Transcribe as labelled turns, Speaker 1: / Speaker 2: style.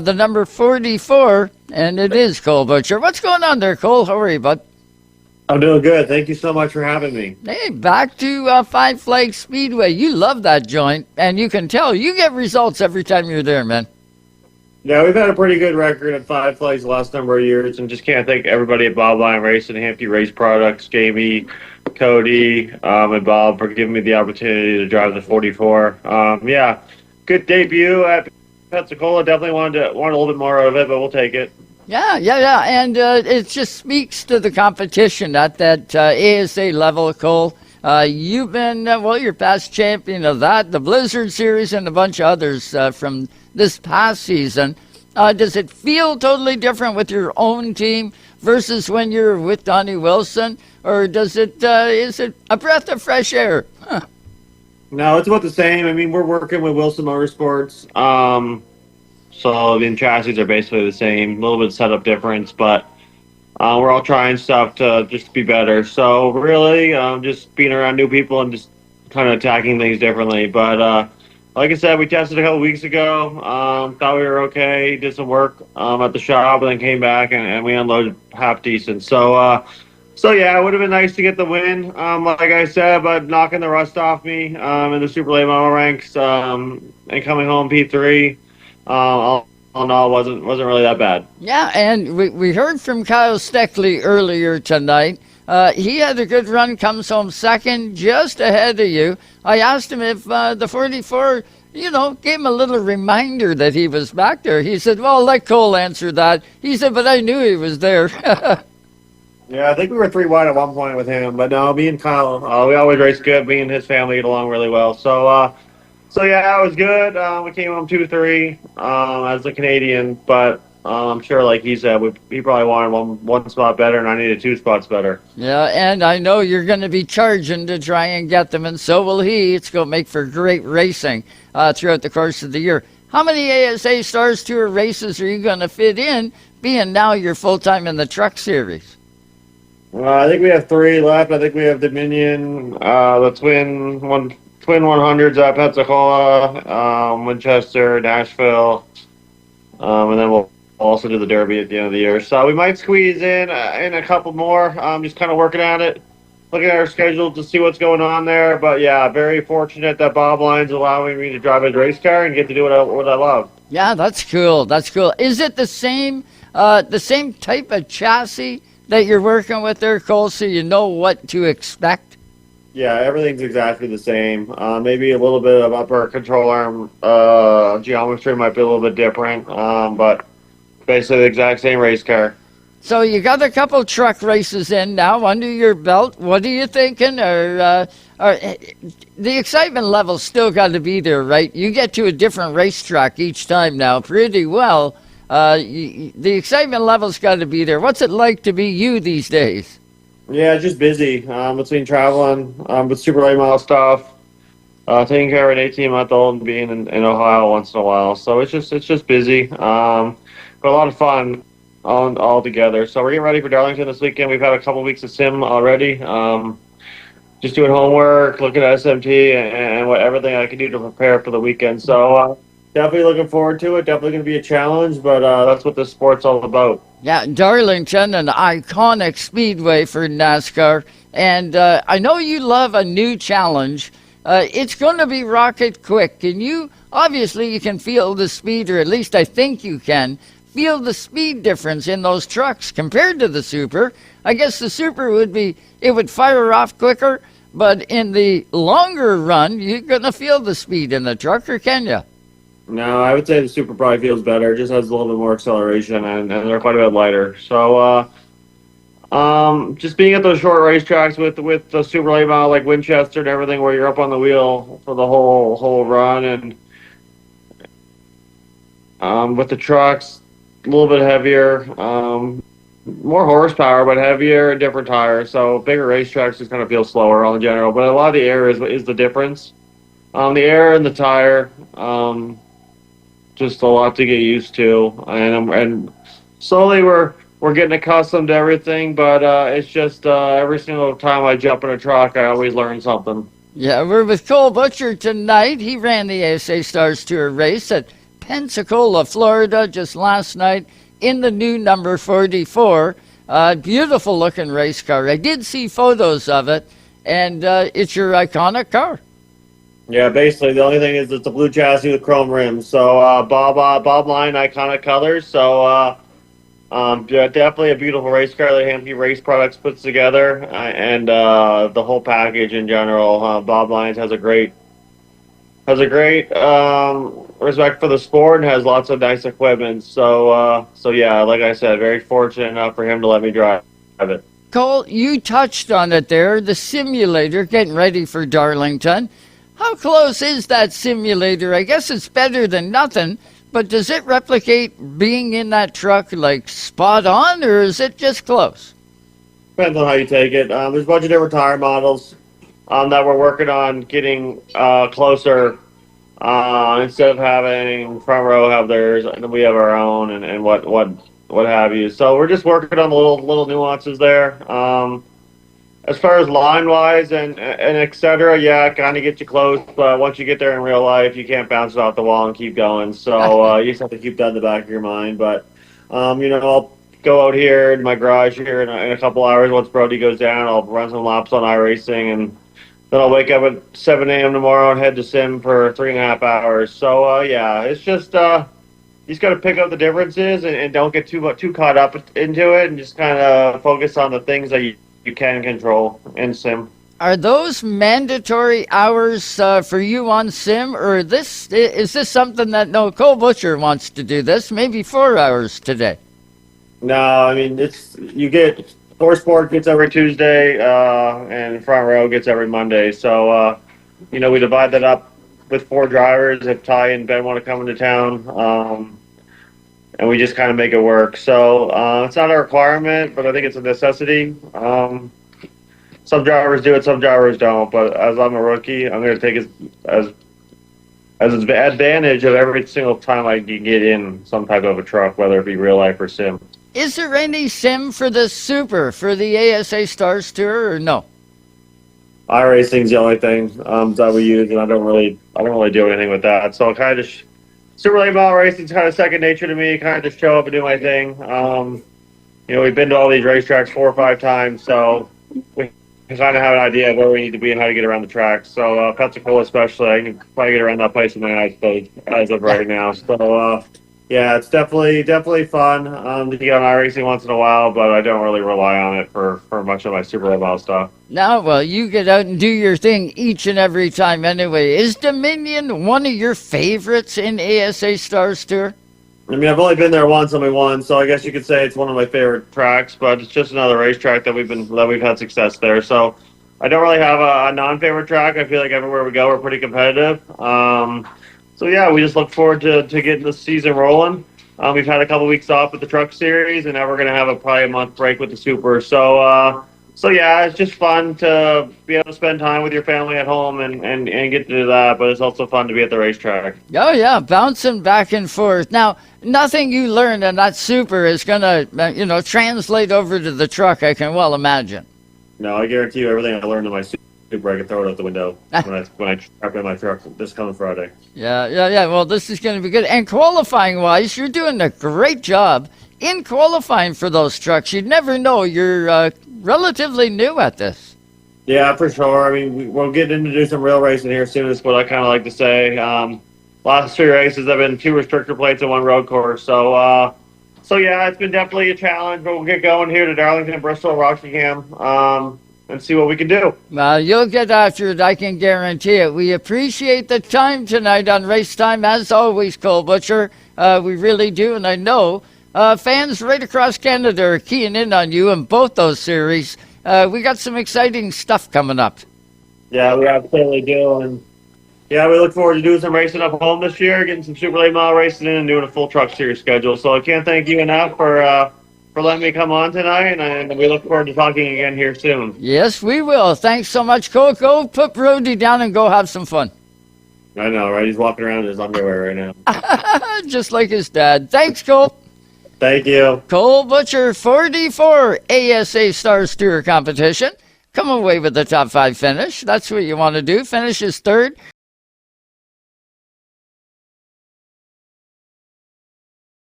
Speaker 1: the number 44, and it is Cole Butcher. What's going on there, Cole? How are you, bud?
Speaker 2: I'm doing good. Thank you so much for having me.
Speaker 1: Hey, back to 5Flags Speedway. You love that joint, and you can tell you get results every time you're there, man.
Speaker 2: Yeah, we've had a pretty good record at 5 Flags the last number of years, and just can't thank everybody at Bob Line Racing, Hampton Race Products, Jamie, Cody, and Bob for giving me the opportunity to drive the 44. Yeah, good debut at Pensacola. Definitely wanted a little bit more out of it, but we'll take it.
Speaker 1: Yeah, and it just speaks to the competition at that ASA level, Cole. You've been, you're past champion of that, the Blizzard Series, and a bunch of others from this past season. Does it feel totally different with your own team versus when you're with Donnie Wilson, or is it a breath of fresh air? Huh.
Speaker 2: No, it's about the same. I mean, we're working with Wilson Motorsports. So the chassis are basically the same, a little bit setup difference, but we're all trying stuff to just be better. So really, just being around new people and just kind of attacking things differently. But like I said, we tested a couple weeks ago. Thought we were okay. Did some work at the shop, and then came back and we unloaded half decent. So yeah, it would have been nice to get the win. Like I said, but knocking the rust off me in the super late model ranks and coming home P3. All in all, wasn't really that bad.
Speaker 1: Yeah, and we heard from Kyle Steckley earlier tonight. He had a good run, comes home second, just ahead of you. I asked him if the 44, gave him a little reminder that he was back there. He said, well, let Cole answer that. He said, but I knew he was there.
Speaker 2: Yeah, I think we were 3 wide at one point with him. But no, me and Kyle, we always race good. Me and his family get along really well. So yeah, it was good. We came home 2-3 as a Canadian, but I'm sure, like he said, he probably wanted one spot better, and I needed 2 spots better.
Speaker 1: Yeah, and I know you're going to be charging to try and get them, and so will he. It's going to make for great racing throughout the course of the year. How many ASA Stars Tour races are you going to fit in, being now you're full-time in the Truck Series?
Speaker 2: I think we have 3 left. I think we have Dominion, the Twin 100s at Pensacola, Winchester, Nashville, and then we'll also do the Derby at the end of the year. So we might squeeze in a couple more. Just kind of working at it, looking at our schedule to see what's going on there. But yeah, very fortunate that Bob Line's allowing me to drive his race car and get to do what I love.
Speaker 1: Yeah, that's cool. That's cool. Is it the same type of chassis that you're working with there, Cole, so you know what to expect?
Speaker 2: Yeah, everything's exactly the same. Maybe a little bit of upper control arm geometry might be a little bit different, but basically the exact same race car.
Speaker 1: So you got a couple truck races in now under your belt. What are you thinking? Or the excitement level's still got to be there, right? You get to a different racetrack each time now pretty well. The excitement level's got to be there. What's it like to be you these days?
Speaker 2: Yeah, just busy between traveling with super late model stuff, taking care of an 18-month-old and being in Ohio once in a while. So it's just busy, but a lot of fun all together. So we're getting ready for Darlington this weekend. We've had a couple weeks of sim already. Just doing homework, looking at SMT and everything I can do to prepare for the weekend. So definitely looking forward to it. Definitely going to be a challenge, but that's what this sport's all about.
Speaker 1: Yeah, Darlington, an iconic speedway for NASCAR. And I know you love a new challenge. It's going to be rocket quick. Obviously you can feel the speed, or at least I think you can, feel the speed difference in those trucks compared to the Super. I guess the Super would fire off quicker, but in the longer run, you're going to feel the speed in the truck, or can you?
Speaker 2: No, I would say the Super probably feels better. It just has a little bit more acceleration, and they're quite a bit lighter. So, just being at those short racetracks with the super late model like Winchester and everything, where you're up on the wheel for the whole run, and with the trucks, a little bit heavier, more horsepower, but heavier, different tires. So bigger racetracks just kind of feel slower in general. But a lot of the air is the difference. The air and the tire. Just a lot to get used to, and slowly we're getting accustomed to everything. But it's just every single time I jump in a truck, I always learn something.
Speaker 1: Yeah, we're with Cole Butcher tonight. He ran the ASA Stars Tour race at Pensacola, Florida, just last night in the new number 44. Beautiful looking race car. I did see photos of it, and it's your iconic car.
Speaker 2: Yeah, basically the only thing is it's a blue chassis with chrome rims. So Bob line iconic colors. So yeah, definitely a beautiful race car that Hampy Race Products puts together, and the whole package in general. Bob Lyons has a great respect for the sport and has lots of nice equipment. So yeah, like I said, very fortunate enough for him to let me drive it.
Speaker 1: Cole, you touched on it there, the simulator getting ready for Darlington. How close is that simulator? I guess it's better than nothing, but does it replicate being in that truck like spot on, or is it just close?
Speaker 2: Depends on how you take it. There's a bunch of different tire models that we're working on getting closer. Instead of having front row have theirs, and we have our own, and what have you. So we're just working on the little nuances there. As far as line wise and et cetera, yeah, kind of get you close, but once you get there in real life, you can't bounce it off the wall and keep going. So you just have to keep that in the back of your mind. But I'll go out here in my garage here in a couple hours. Once Brody goes down, I'll run some laps on iRacing, and then I'll wake up at 7 a.m. tomorrow and head to sim for 3.5 hours. So yeah, it's just you just got to pick up the differences and don't get too caught up into it, and just kind of focus on the things that you can control in sim.
Speaker 1: Are those mandatory hours for you on sim, or is this something that no Cole Butcher wants to do this? Maybe 4 hours today.
Speaker 2: No, I mean you get Core Sport gets every Tuesday, and Front Row gets every Monday. So we divide that up with 4 drivers if Ty and Ben want to come into town, and we just kind of make it work. So it's not a requirement, but I think it's a necessity. Some drivers do it, some drivers don't. But as I'm a rookie, I'm going to take as advantage of every single time I can get in some type of a truck, whether it be real life or sim.
Speaker 1: Is there any sim for the Super, for the ASA Stars Tour, or no?
Speaker 2: iRacing's the only thing that we use, and I don't really do anything with that. So kind of Super Late Model Racing's kind of second nature to me. Kind of just show up and do my thing. We've been to all these racetracks 4 or 5 times, so we kind of have an idea of where we need to be and how to get around the track. So Pensacola especially, I can probably get around that place in my eyes as of right now. So yeah, it's definitely fun to get on iRacing once in a while, but I don't really rely on it for much of my Super Late Model stuff.
Speaker 1: No, well, you get out and do your thing each and every time anyway. Is Dominion one of your favorites in ASA Stars Tour?
Speaker 2: I mean, I've only been there once and we won, so I guess you could say it's one of my favorite tracks, but it's just another racetrack that we've had success there. So I don't really have a non-favorite track. I feel like everywhere we go, we're pretty competitive. So yeah, we just look forward to getting the season rolling. We've had a couple weeks off with the Truck Series, and now we're going to have probably a month break with the Super. So yeah, it's just fun to be able to spend time with your family at home and get to do that, but it's also fun to be at the racetrack.
Speaker 1: Oh yeah, bouncing back and forth. Now, nothing you learned in that Super is going to, translate over to the truck, I can well imagine.
Speaker 2: No, I guarantee you everything I learned in my Super, I can throw it out the window when I trap in my truck this coming Friday.
Speaker 1: Yeah. Well, this is going to be good. And qualifying-wise, you're doing a great job in qualifying for those trucks. You'd never know. You're relatively new at this.
Speaker 2: Yeah, for sure. I mean, we're getting into do some real racing here soon, is what I kind of like to say. Last 3 races have been 2 restrictor plates and 1 road course. So yeah, it's been definitely a challenge, but we'll get going here to Darlington, Bristol, Rockingham, and see what we can do.
Speaker 1: Well, you'll get after it, I can guarantee it. We appreciate the time tonight on Race Time, as always, Cole Butcher. We really do, and I know fans right across Canada are keying in on you in both those series. We got some exciting stuff coming up.
Speaker 2: Yeah, we absolutely do, and yeah, we look forward to doing some racing up home this year, getting some Super Late Model racing in, and doing a full Truck Series schedule. So I can't thank you enough for letting me come on tonight, and we look forward to talking again here soon.
Speaker 1: Yes, we will. Thanks so much, Cole. Go put Brody down and go have some fun.
Speaker 2: I know, right? He's walking around in his underwear right now.
Speaker 1: Just like his dad. Thanks, Cole.
Speaker 2: Thank you.
Speaker 1: Cole Butcher, 44 ASA Stars Tour competition. Come away with the top 5 finish. That's what you want to do. Finishes 3rd.